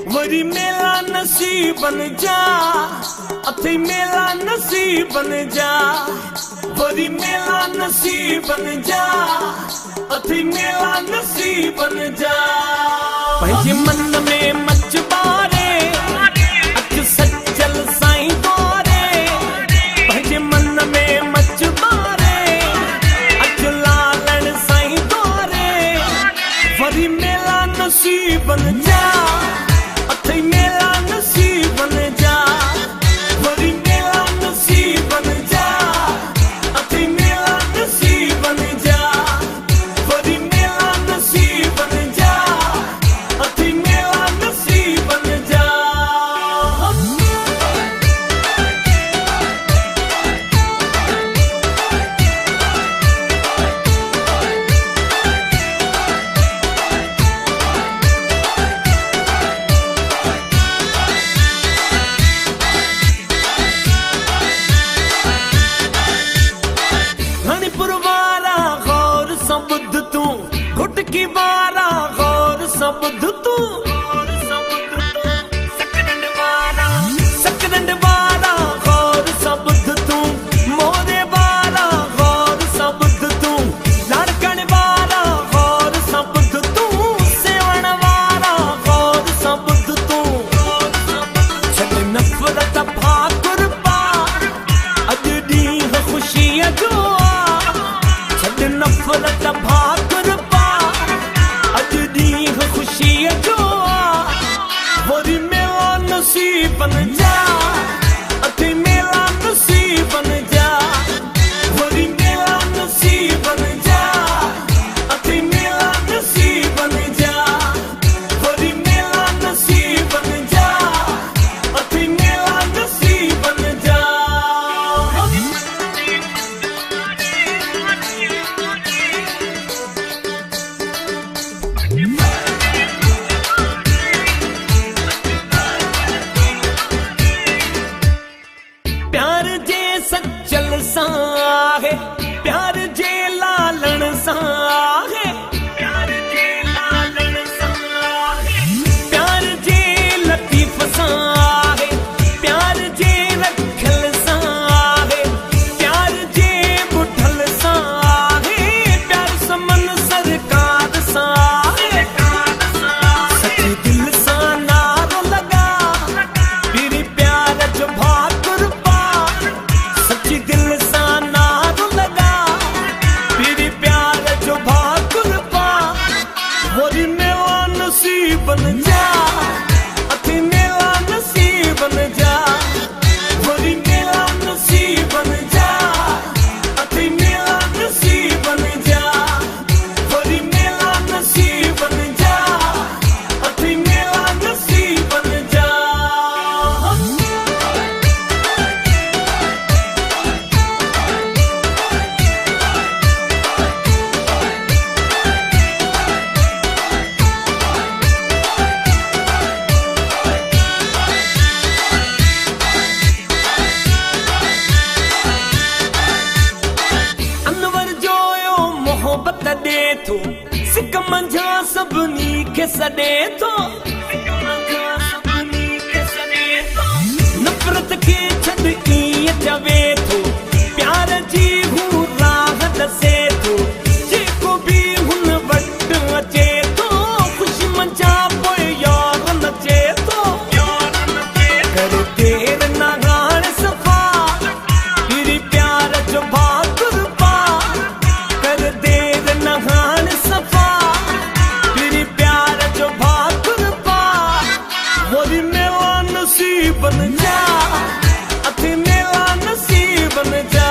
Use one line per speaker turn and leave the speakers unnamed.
Worry मेला नसीब बन जा, अथे मेला नसीब बन जा, वरी मेला नसीब बन जा, अथे मेला नसीब बन जा। पंहिंजे मन में मच बारे अच सचल साईं द्वारे, पंहिंजे मन में मच बारे अच लालण साईं द्वारे। वरी मेला नसीब बन जा, अथे मेला नसीब बन जा, वरी मेला नसीब बन जा, अथे मेला नसीब बन जा, वरी मेला नसीब बन जा, अथे मेला नसीब बन जा। बुद्ध तू घुट की बारा गौर सबुद्ध तू, सकरंड बारा गौर सबुद्ध तू, मोरे बारा गौर सबुद्ध तू, लाड़कण बारा गौर सबुद्ध तू, सेवण वारा गौर सबुद्ध तू। छॾ नफ़रत भाकुर पा, अॼु ॾींहुं ख़ुशीअ जो आ, छॾ नफ़रत भाकुर पा, अॼु ॾींहुं ख़ुशीअ जो आ। वरी मेला नसीब बन जा, अथे मेला नसीब बन जा, वरी मेला नसीब बन जा, अथे मेला नसीब बन जा, वरी मेला नसीब बन जा, अथे मेला नसीब बन जा। प्यार जे सचल सां आहे, प्यार जे लालण सां आहे, प्यार जे लालण सां आहे, प्यार जे लतीफ़ सां आहे, प्यार जे रखियल सां आहे, प्यार जे ॿुधल सां आहे, प्यार समन सरकार सां आहे। सच्ची दिल सां नारो लगा, पीरी प्यार जो भाकुर पा, सच्ची दिल सां नारो लगा, पीरी प्यार जो भाकुर पा। वरी मेला नसीब बन जा, अथे मेला नसीब बन जा, वरी मेला नसीब बन जा, अथे मेला नसीब बन जा, वरी मेला नसीब बन जा, अथे मेला नसीब बन जा। अनवर जोयो मोहब्बत ॾे थो, सिक मंझा सभिनी खे सॾे थो, नफ़रत खे छॾ ईअं चवे थो, प्यार जी हू राह ॾसे थो, जेको बि हुन वटि अचे थो, ख़ुशी मंझा पोइ यार नचे थो। कर देर न हाणे सफ़ा, पीरी प्यार जो भाकुर पा, कर देर न हाणे सफ़ा, पीरी प्यार जो भाकुर पा। वरी मेला नसीब बन जा, अथे मेला नसीब बन जा,